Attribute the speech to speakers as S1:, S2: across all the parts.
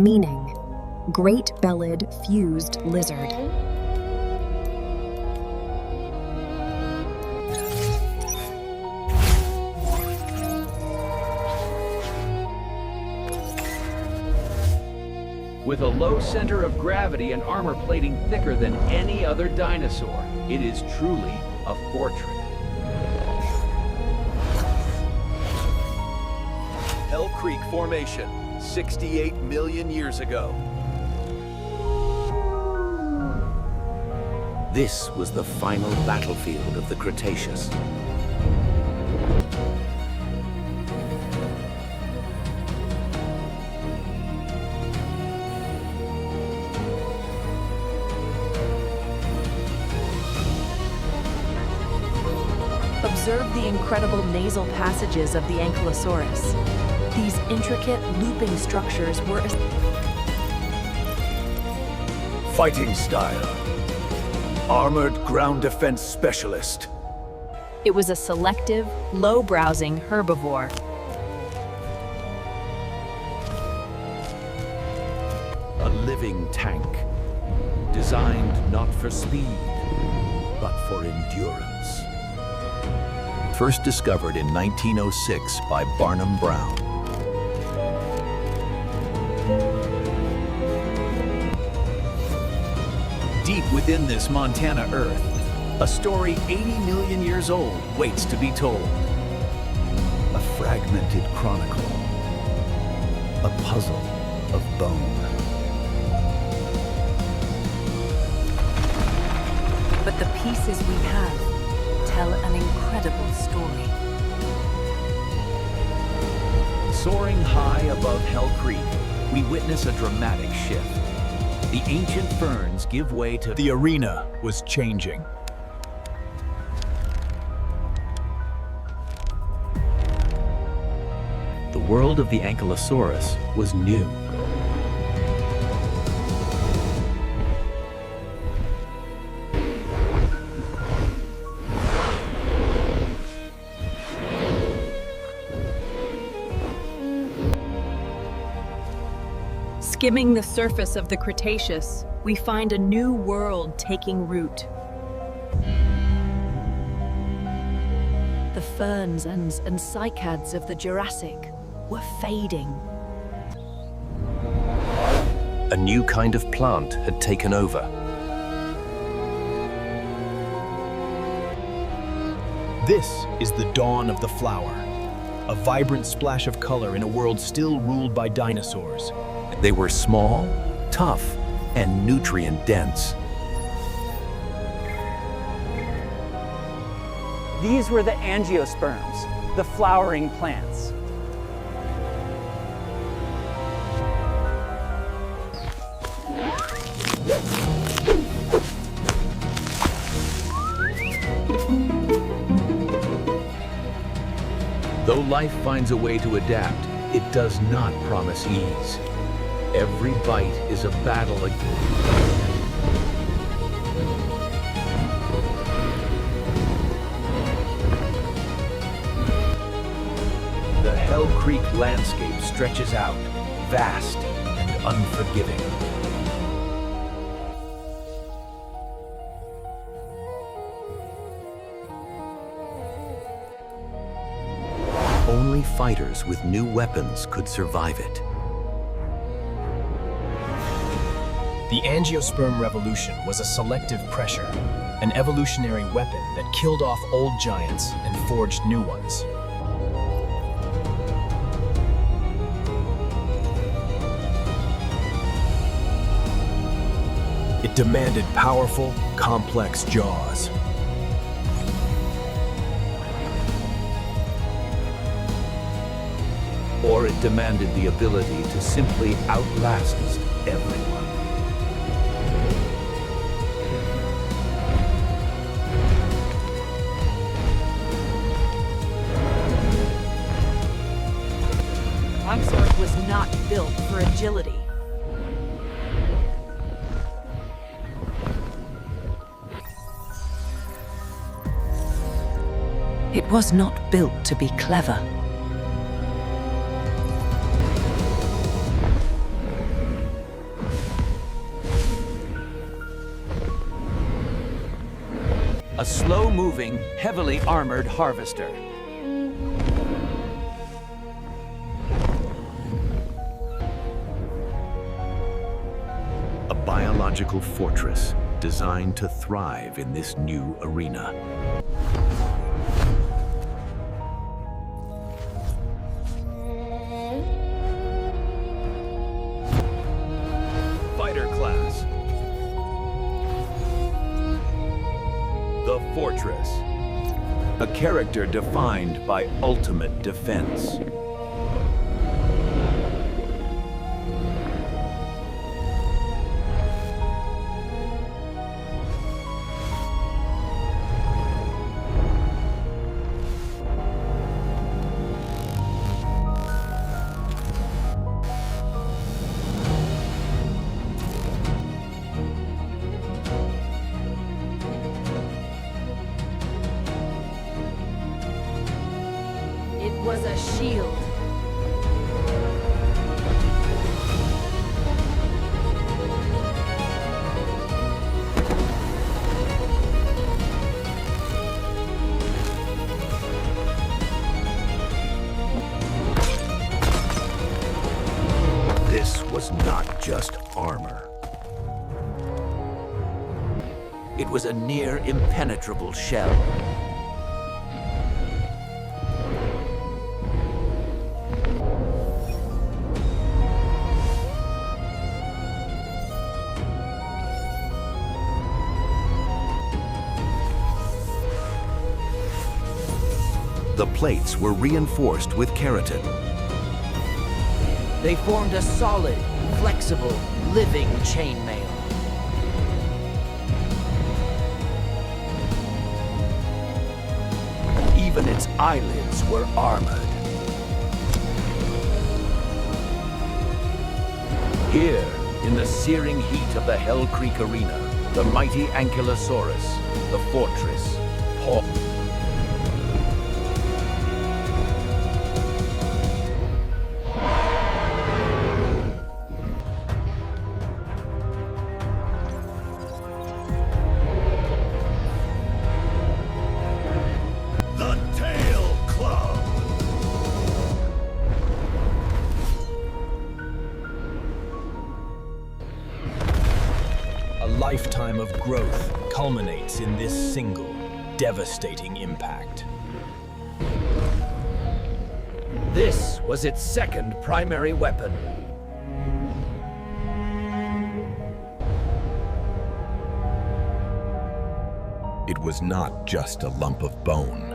S1: meaning great-bellied fused lizard.
S2: With a low center of gravity and armor plating thicker than any other dinosaur, it is truly a portrait.
S3: Hell Creek Formation, 68 million years ago.
S4: This was the final battlefield of the Cretaceous.
S5: Observe the incredible nasal passages of the Ankylosaurus. These intricate, looping structures were
S3: Fighting style. Armored ground defense specialist.
S5: It was a selective, low-browsing herbivore.
S4: A living tank, designed not for speed, but for endurance. First discovered in 1906 by Barnum Brown.
S6: Deep within this Montana Earth, a story 80 million years old waits to be told.
S3: A fragmented chronicle. A puzzle of bone.
S5: But the pieces we have tell an incredible story.
S6: Soaring high above Hell Creek, we witness a dramatic shift. The ancient ferns give way to...
S7: The arena was changing.
S8: The world of the Ankylosaurus was new.
S5: Skimming the surface of the Cretaceous, we find a new world taking root. The ferns and cycads of the Jurassic were fading.
S4: A new kind of plant had taken over.
S7: This is the dawn of the flower, a vibrant splash of color in a world still ruled by dinosaurs.
S4: They were small, tough, and nutrient-dense.
S9: These were the angiosperms, the flowering plants.
S2: Though life finds a way to adapt, it does not promise ease. Every bite is a battle The Hell Creek landscape stretches out, vast and unforgiving.
S4: Only fighters with new weapons could survive it.
S7: The angiosperm revolution was a selective pressure, an evolutionary weapon that killed off old giants and forged new ones. It demanded powerful, complex jaws.
S2: Or it demanded the ability to simply outlast everyone.
S5: Dinosaur was not built for agility. It was not built to be clever.
S6: a slow-moving, heavily armored harvester.
S4: A biological fortress designed to thrive in this new arena.
S3: Fighter class. The Fortress.
S6: A character defined by ultimate defense.
S5: It was a shield.
S4: This was not just armor.
S6: It was a near impenetrable shell.
S4: The plates were reinforced with keratin.
S10: They formed a solid, flexible, living chainmail.
S6: Even its eyelids were armored. Here, in the searing heat of the Hell Creek Arena, the mighty Ankylosaurus, the fortress, paused.
S7: A lifetime of growth culminates in this single, devastating impact.
S6: This was its second primary weapon.
S4: It was not just a lump of bone.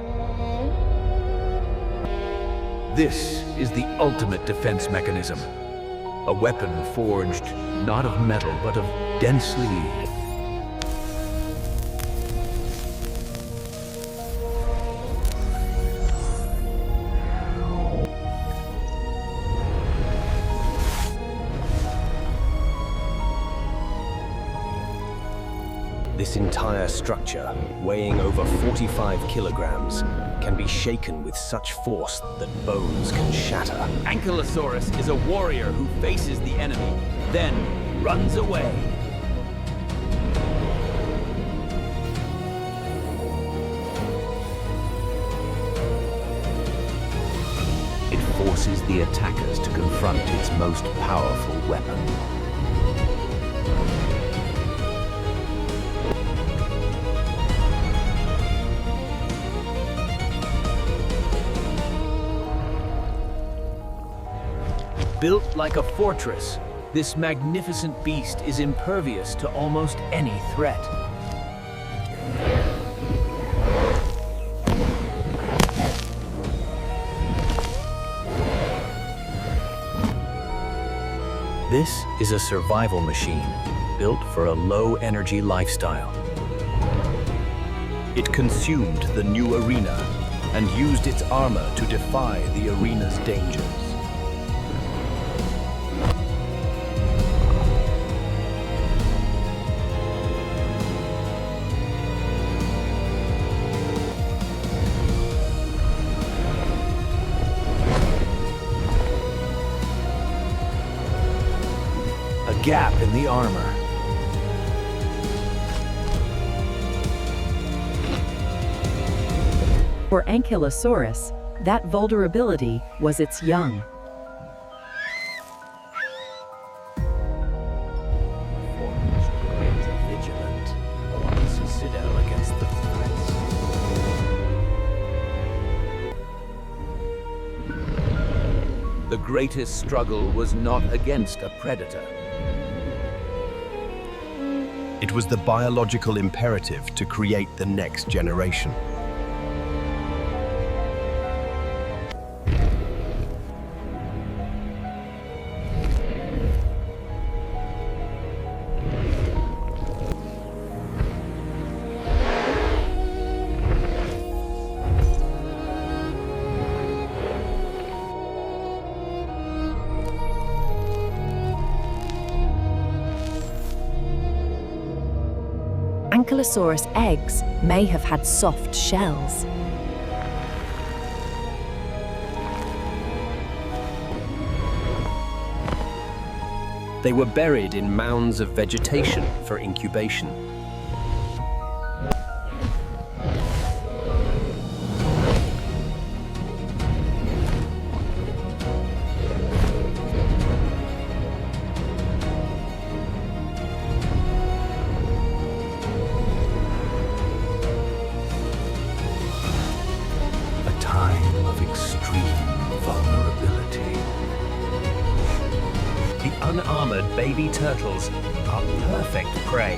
S6: This is the ultimate defense mechanism. A weapon forged not of metal, but of densely
S7: This entire structure, weighing over 45 kilograms, can be shaken with such force that bones can shatter.
S6: Ankylosaurus is a warrior who faces the enemy, then runs away. It forces the attackers to confront its most powerful weapon. Built like a fortress, this magnificent beast is impervious to almost any threat. This is a survival machine, built for a low-energy lifestyle.
S7: It consumed the new arena and used its armor to defy the arena's dangers.
S6: A gap in the armor.
S5: For Ankylosaurus, that vulnerability was its young.
S6: Vigilant, wants to sit down against the threats.
S2: The greatest struggle was not against a predator.
S11: It was the biological imperative to create the next generation.
S1: Ankylosaurus eggs may have had soft shells.
S7: They were buried in mounds of vegetation for incubation. Unarmored baby turtles are perfect prey.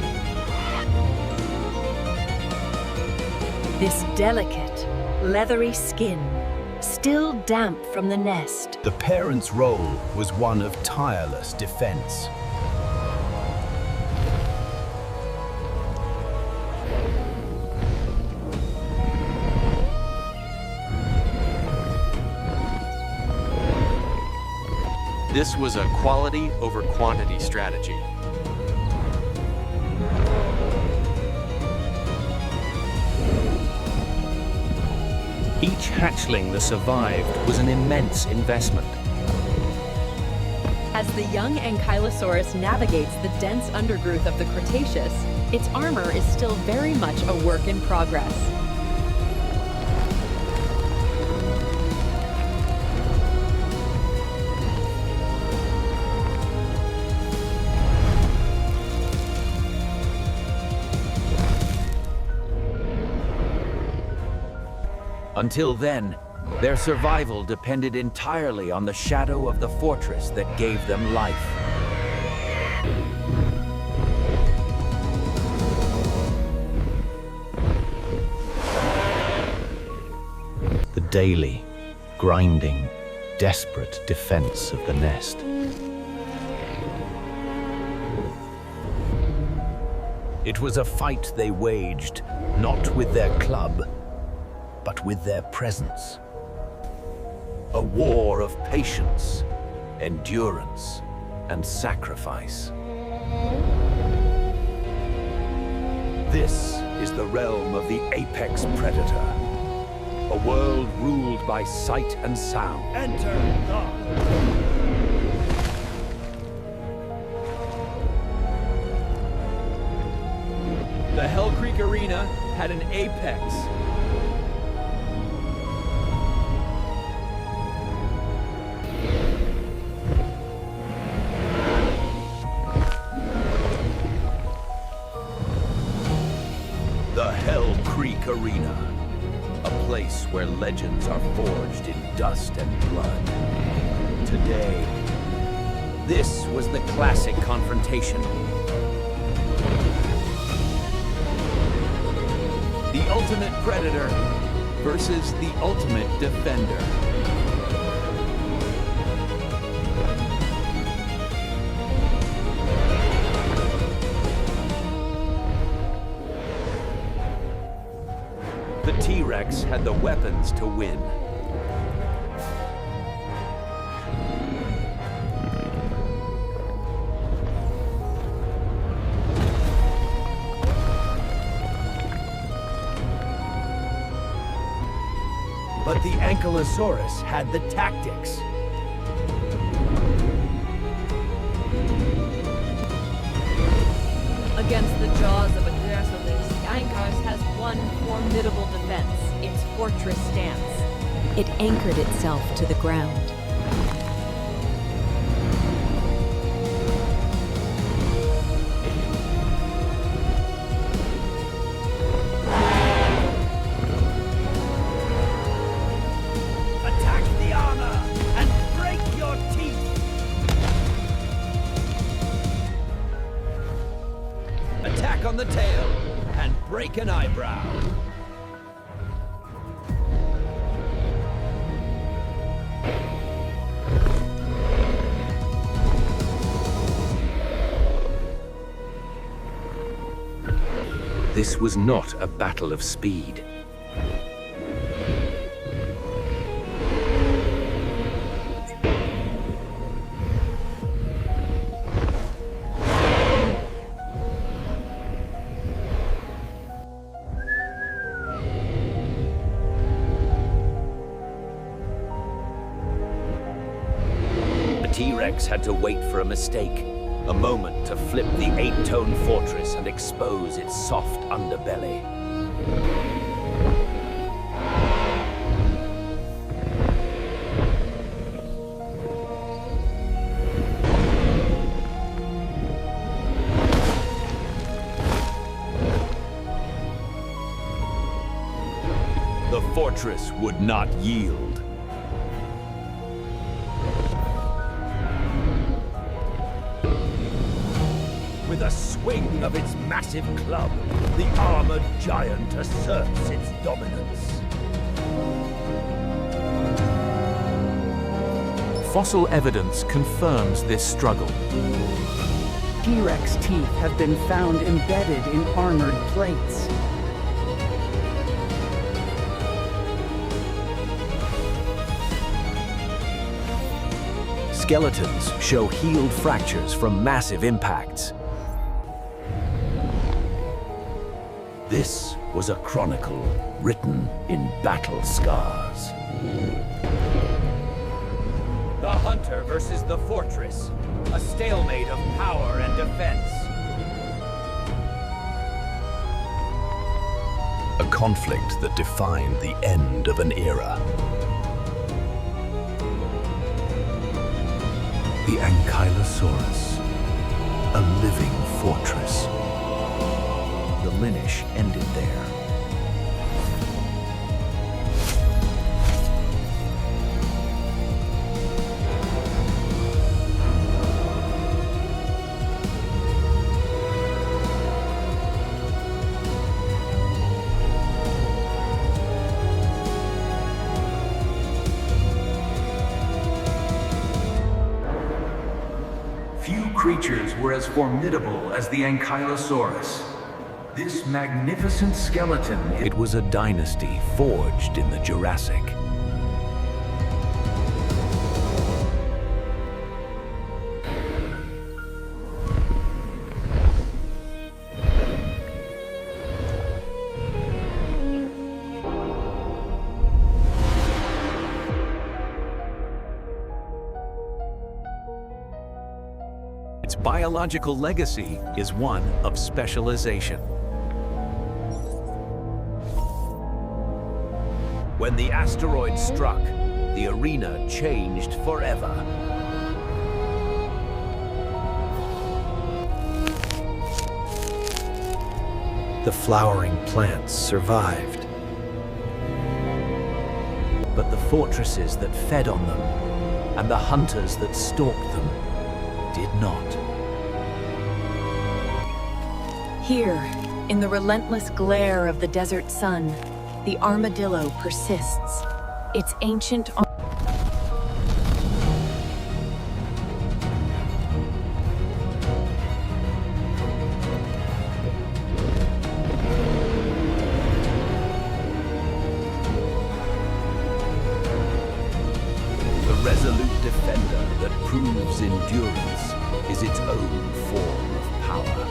S1: This delicate, leathery skin, still damp from the nest.
S11: The parents' role was one of tireless defense.
S3: This was a quality over quantity strategy.
S7: Each hatchling that survived was an immense investment.
S5: As the young Ankylosaurus navigates the dense undergrowth of the Cretaceous, its armor is still very much a work in progress.
S2: Until then, their survival depended entirely on the shadow of the fortress that gave them life.
S8: The daily, grinding, desperate defense of the nest.
S11: It was a fight they waged, not with their club, but with their presence.
S2: A war of patience, endurance, and sacrifice. This is the realm of the apex predator. A world ruled by sight and sound.
S3: Enter the...
S2: The Hell Creek Arena had an apex. The Hell Creek Arena. A place where legends are forged in dust and blood. Today, this was the classic confrontation. The ultimate predator versus the ultimate defender. The T-Rex had the weapons to win. But the Ankylosaurus had the tactics.
S5: Against the jaws of a Cretaceous, the Dinosaurs has one formidable defense, its fortress stance. It anchored itself to the ground.
S2: Attack the armor and break your teeth! Attack on the tail and break an eyebrow.
S11: This was not a battle of speed.
S2: The T-Rex had to wait for a mistake. A moment to flip the 8-tone fortress and expose its soft underbelly. The fortress would not yield. With a swing of its massive club, the armored giant asserts its dominance.
S6: Fossil evidence confirms this struggle.
S9: T-Rex teeth have been found embedded in armored plates.
S6: Skeletons show healed fractures from massive impacts.
S2: This was a chronicle written in battle scars. The hunter versus the fortress, a stalemate of power and defense.
S11: A conflict that defined the end of an era. The Ankylosaurus, a living fortress. The lineage ended there.
S12: Few creatures were as formidable as the Ankylosaurus. This magnificent skeleton...
S11: It was a dynasty forged in the Jurassic.
S6: Its biological legacy is one of specialization.
S2: When the asteroid struck, the arena changed forever.
S11: The flowering plants survived.
S6: But the fortresses that fed on them and the hunters that stalked them did not.
S5: Here, in the relentless glare of the desert sun, the armadillo persists. Its ancient
S2: The resolute defender that proves endurance is its own form of power.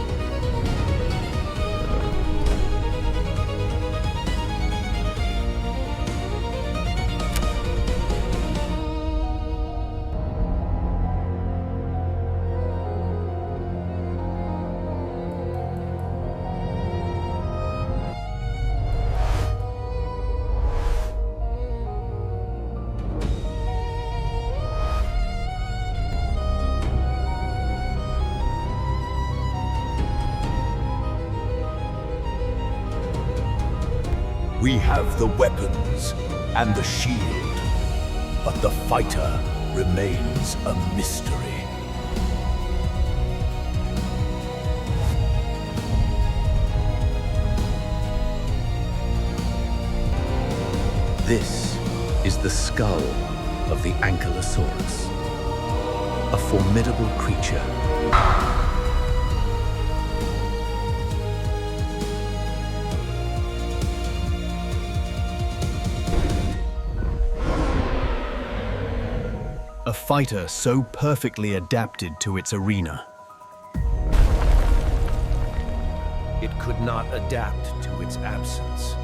S2: We have the weapons and the shield, but the fighter remains a mystery.
S4: This is the skull of the Ankylosaurus, a formidable creature.
S7: A fighter so perfectly adapted to its arena.
S2: It could not adapt to its absence.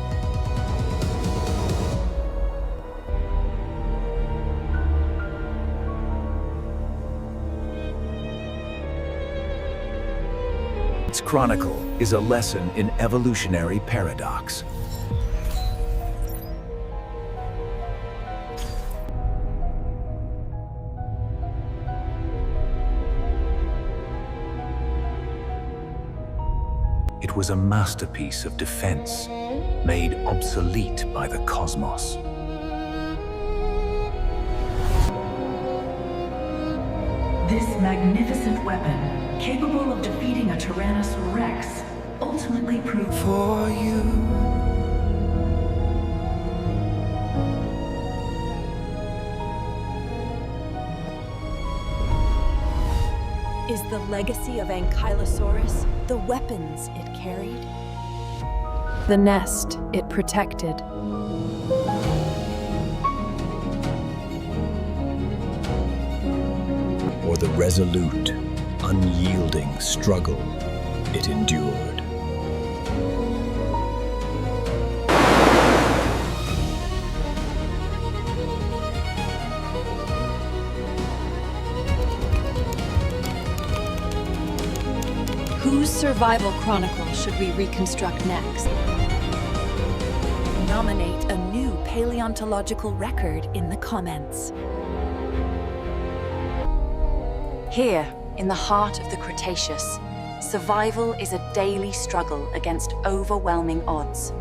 S2: Its chronicle is a lesson in evolutionary paradox. It was a masterpiece of defense, made obsolete by the cosmos.
S13: This magnificent weapon, capable of defeating a Tyrannosaur Rex, ultimately proved for you.
S5: Is the legacy of Ankylosaurus the weapons it carried? The nest it protected?
S7: Or the resolute, unyielding struggle it endured?
S5: Whose survival chronicle should we reconstruct next? Nominate a new paleontological record in the comments. Here, in the heart of the Cretaceous, survival is a daily struggle against overwhelming odds.